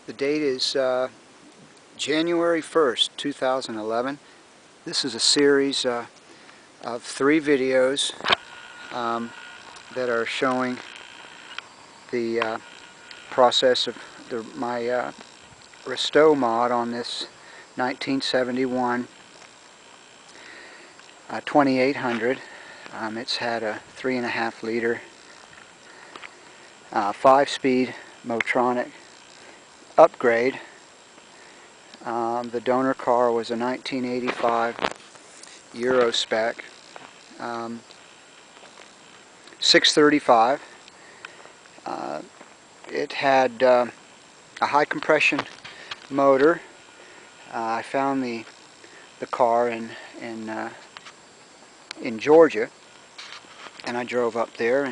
The date is January 1st, 2011. This is a series of 3 videos that are showing the process of my restow mod on this 1971 2800. It's had a 3.5 liter 5-speed Motronic upgrade. The donor car was a 1985 Euro spec 635. It had a high compression motor. I found the car in Georgia, and I drove up there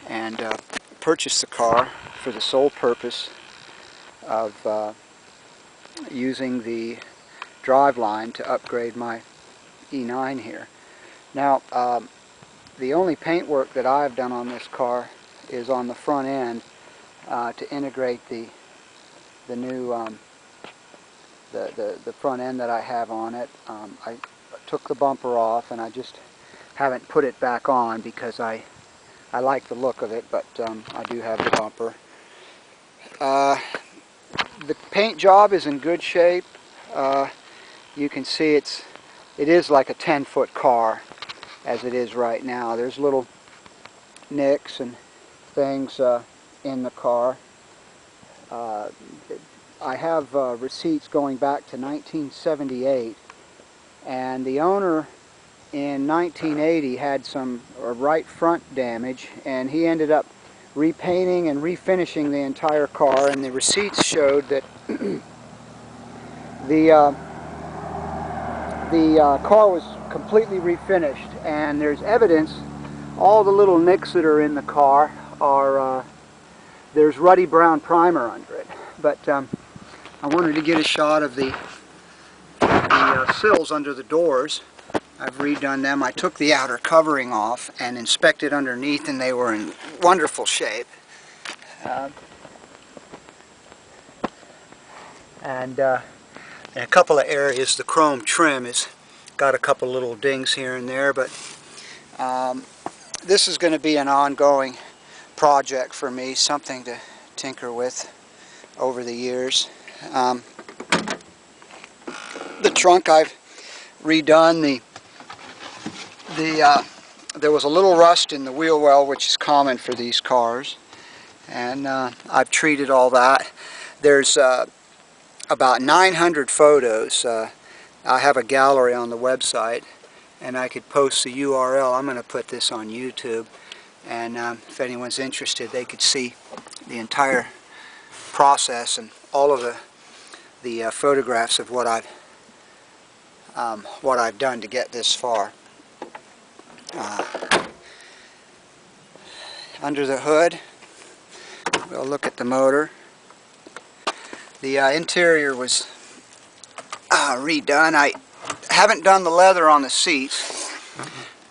and purchased the car for the sole purpose of using the driveline to upgrade my E9 here. Now, the only paint work that I've done on this car is on the front end to integrate the new the front end that I have on it. I took the bumper off, and I just haven't put it back on because I like the look of it, but I do have the bumper. The paint job is in good shape. You can see it is like a 10-foot car as it is right now. There's little nicks and things in the car. I have receipts going back to 1978, and the owner in 1980 had some right front damage, and he ended up repainting and refinishing the entire car, and the receipts showed that the car was completely refinished, and there's evidence. All the little nicks that are in the car are there's ruddy brown primer under it, but I wanted to get a shot of the sills under the doors. I've redone them. I took the outer covering off and inspected underneath, and they were in wonderful shape. And in a couple of areas, the chrome trim has got a couple little dings here and there, but this is going to be an ongoing project for me, something to tinker with over the years. The trunk I've redone. There was a little rust in the wheel well, which is common for these cars, and I've treated all that. There's about 900 photos. I have a gallery on the website, and I could post the URL. I'm going to put this on YouTube, and if anyone's interested, they could see the entire process and all of the photographs of what I've done to get this far. Under the hood, we'll look at the motor. The interior was redone. I haven't done the leather on the seats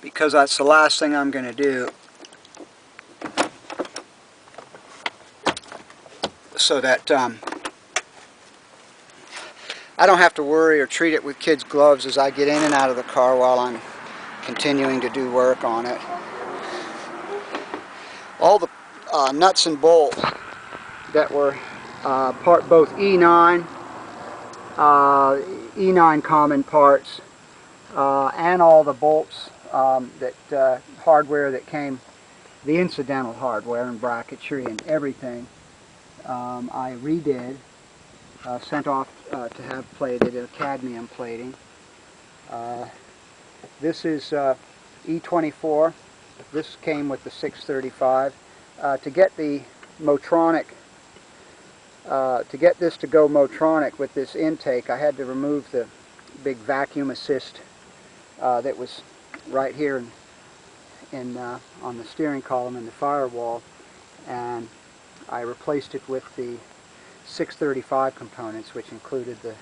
because that's the last thing I'm going to do, so that I don't have to worry or treat it with kids' gloves as I get in and out of the car while I'm continuing to do work on it. All the nuts and bolts that were both E9 common parts, and all the bolts, hardware that came, the incidental hardware and bracketry and everything, I redid, sent off to have plated, cadmium plating. This is E24. This came with the 635. To get the Motronic, to get this to go Motronic with this intake, I had to remove the big vacuum assist that was right here on the steering column and the firewall, and I replaced it with the 635 components, which included the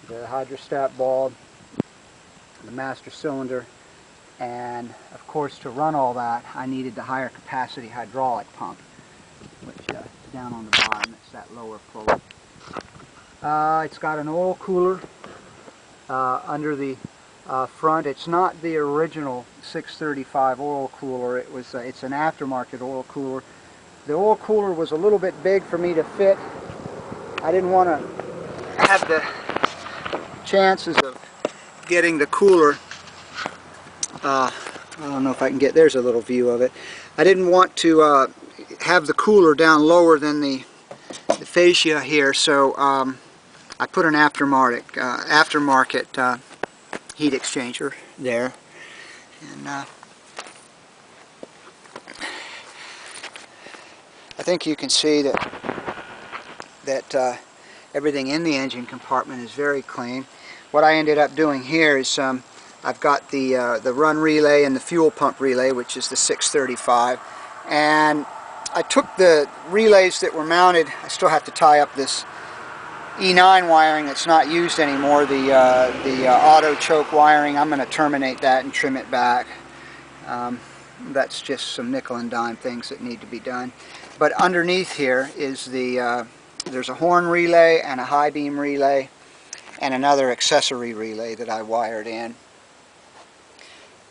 hydrostat bulb, the master cylinder, and of course, to run all that I needed the higher capacity hydraulic pump, which down on the bottom. It's that lower pulley. It's got an oil cooler under the front. It's not the original 635 oil cooler. It's an aftermarket oil cooler. The oil cooler was a little bit big for me to fit. I didn't want to have the chances of getting the cooler. I don't know if I can get, there's a little view of it. I didn't want to have the cooler down lower than the fascia here, so I put an aftermarket heat exchanger there. And I think you can see that everything in the engine compartment is very clean. What I ended up doing here is I've got the run relay and the fuel pump relay, which is the 635, and I took the relays that were mounted. I still have to tie up this E9 wiring that's not used anymore, the auto choke wiring. I'm going to terminate that and trim it back. That's just some nickel and dime things that need to be done. But underneath here is there's a horn relay and a high beam relay and another accessory relay that I wired in.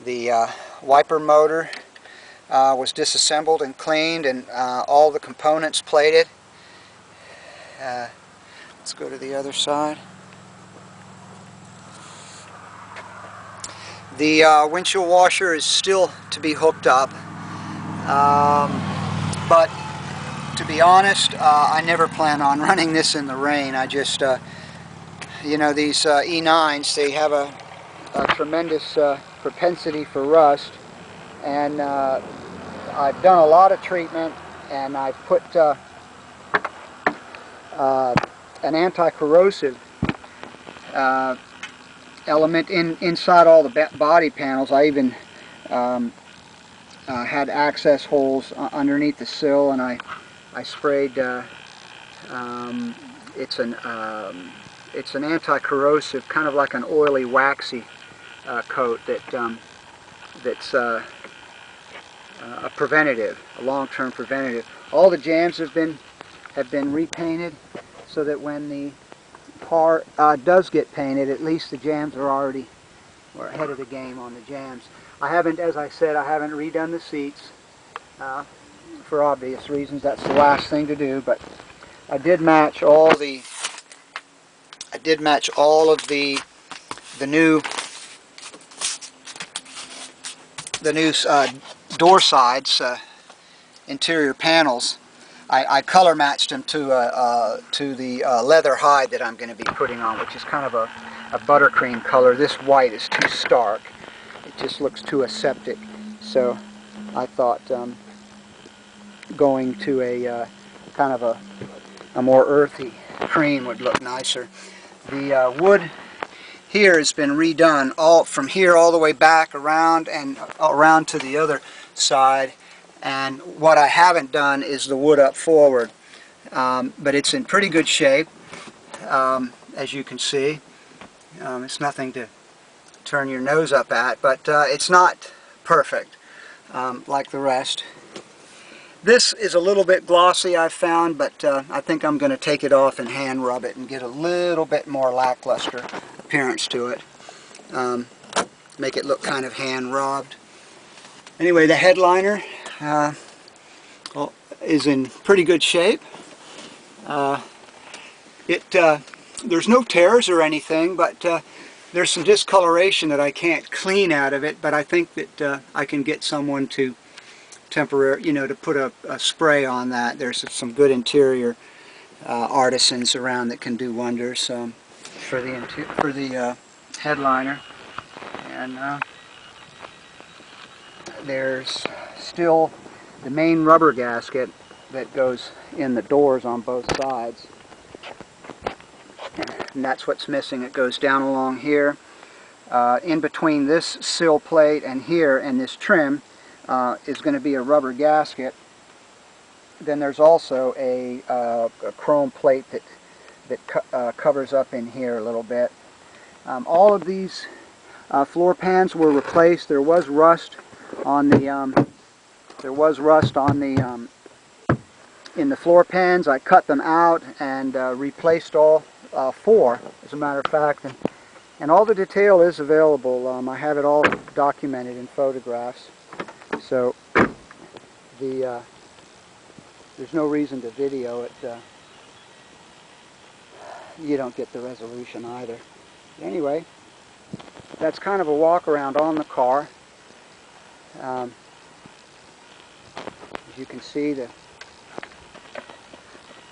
The wiper motor was disassembled and cleaned, and all the components plated. Let's go to the other side. The windshield washer is still to be hooked up, but to be honest, I never plan on running this in the rain. I just, you know, these E9s, they have a tremendous propensity for rust, and I've done a lot of treatment, and I've put an anti-corrosive element inside all the body panels. I even had access holes underneath the sill, and I sprayed. It's an anti-corrosive, kind of like an oily, waxy coat that's a preventative, a long-term preventative. All the jams have been repainted, so that when the car does get painted, at least the jams are ahead of the game on the jams. I haven't, as I said, I haven't redone the seats for obvious reasons. That's the last thing to do. But I did match all of the new door sides, interior panels. I color matched them to the leather hide that I'm going to be putting on, which is kind of a buttercream color. This white is too stark. It just looks too aseptic. So I thought going to a kind of a more earthy cream would look nicer. The wood here has been redone, all from here all the way back around and around to the other side. And what I haven't done is the wood up forward, but it's in pretty good shape, as you can see. It's nothing to turn your nose up at, but it's not perfect like the rest. This is a little bit glossy, I've found, but I think I'm going to take it off and hand rub it and get a little bit more lackluster appearance to it. Make it look kind of hand rubbed. Anyway, the headliner is in pretty good shape. There's no tears or anything, but there's some discoloration that I can't clean out of it, but I think that I can get someone to to put a spray on that. There's some good interior artisans around that can do wonders for the headliner. And there's still the main rubber gasket that goes in the doors on both sides, and that's what's missing. It goes down along here. In between this sill plate and here and this trim is going to be a rubber gasket. Then there's also a chrome plate that covers up in here a little bit. All of these floor pans were replaced. There was rust on the in the floor pans. I cut them out and replaced all 4, as a matter of fact, and all the detail is available. I have it all documented in photographs, so there's no reason to video it. You don't get the resolution either. Anyway, that's kind of a walk around on the car. As you can see,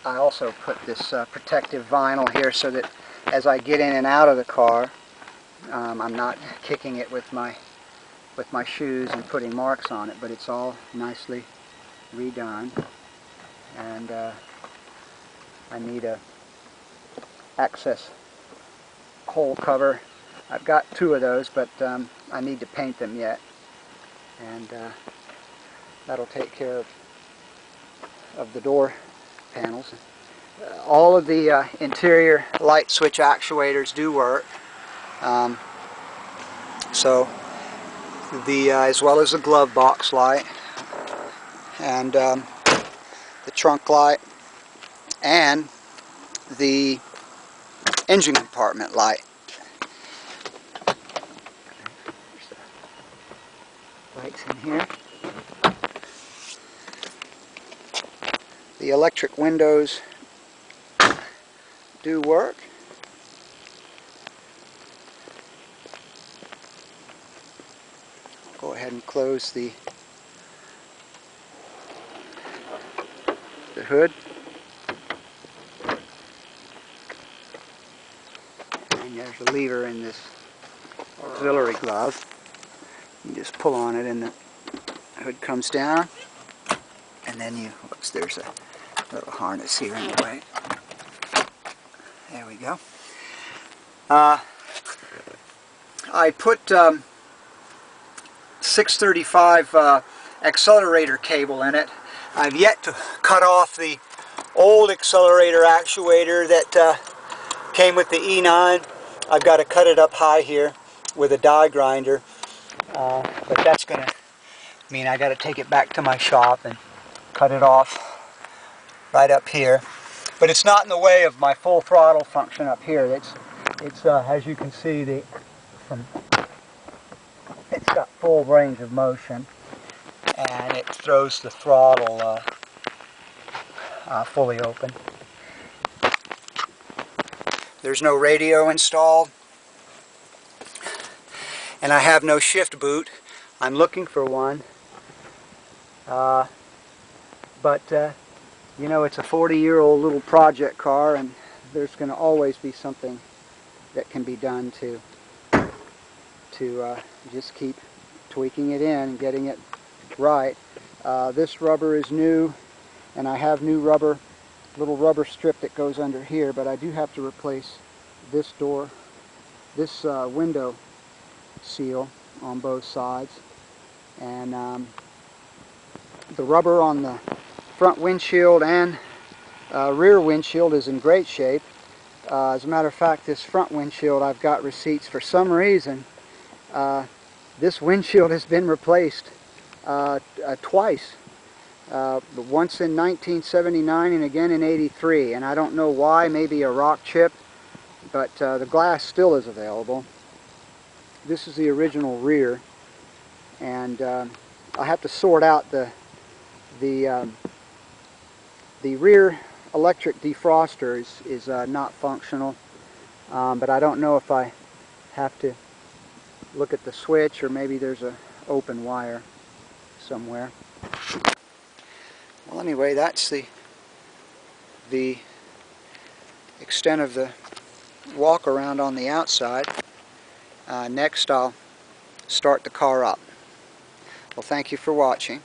I also put this protective vinyl here so that as I get in and out of the car, I'm not kicking it with my shoes and putting marks on it, but it's all nicely redone. And I need a access hole cover. I've got 2 of those, but I need to paint them yet, and that'll take care of the door panels. All of the interior light switch actuators do work, so as well as the glove box light and the trunk light and the engine compartment light. There's the lights in here. The electric windows do work. I'll go ahead and close the hood. And there's a lever in this auxiliary glove. You just pull on it and the hood comes down. And then whoops, there's a little harness here in the way. There we go. I put 635 accelerator cable in it. I've yet to cut off the old accelerator actuator that came with the E9. I've got to cut it up high here with a die grinder, but that's going to mean I got to take it back to my shop and cut it off right up here. But it's not in the way of my full throttle function up here. It's as you can see, it's got full range of motion, and it throws the throttle fully open. There's no radio installed, and I have no shift boot. I'm looking for one, but you know, it's a 40-year-old little project car, and there's going to always be something that can be done to just keep tweaking it in and getting it right. This rubber is new, and I have new rubber, little rubber strip that goes under here, but I do have to replace this window seal on both sides, and the rubber on the front windshield and rear windshield is in great shape. As a matter of fact, this front windshield, I've got receipts. For some reason, this windshield has been replaced twice. Once in 1979 and again in 83, and I don't know why. Maybe a rock chip, but the glass still is available. This is the original rear, and I have to sort out the rear electric defroster is not functional, but I don't know if I have to look at the switch, or maybe there's an open wire somewhere. Well, anyway, that's the extent of the walk around on the outside. Next, I'll start the car up. Well, thank you for watching.